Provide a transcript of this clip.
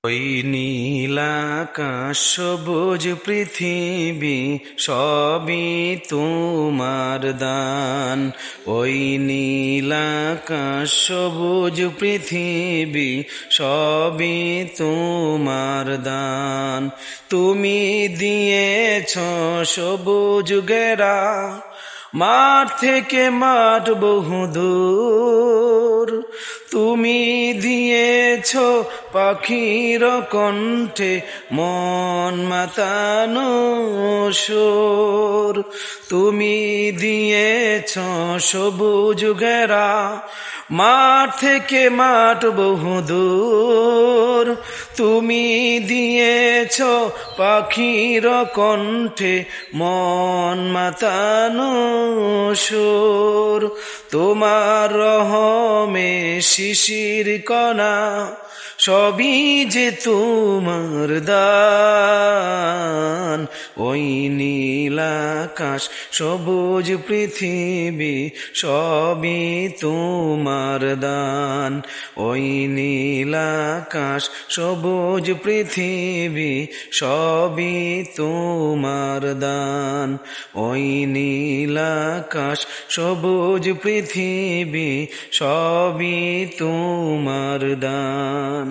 ওই নীলাকাশ সবুজ পৃথিবী সবই তোমার দান। ওই নীলাকাশ সবুজ পৃথিবী সবই তোমার দান। তুমি দিয়েছ সবুজ গেরা, মাঠ থেকে মাঠ বহুদূর। তুমি দিয়েছ পাখির কণ্ঠে মন মাতানো সুর। তুমি দিয়েছ সবুজ ঘেরা, মাঠ থেকে মাঠ বহুদূর। তুমি দিয়েছ পাখির কণ্ঠে মন মাতানো সুর। তোমার রহমে শিশির কণা সবই যে তোমার দান। ওই নীলাকাশ সবুজ পৃথিবী সবই তোমার দান। ওই নীলাকাশ সবুজ পৃথিবী সবই তোমার দান। ওই নীলাকাশ সবুজ পৃথিবী সবই তোমার দান।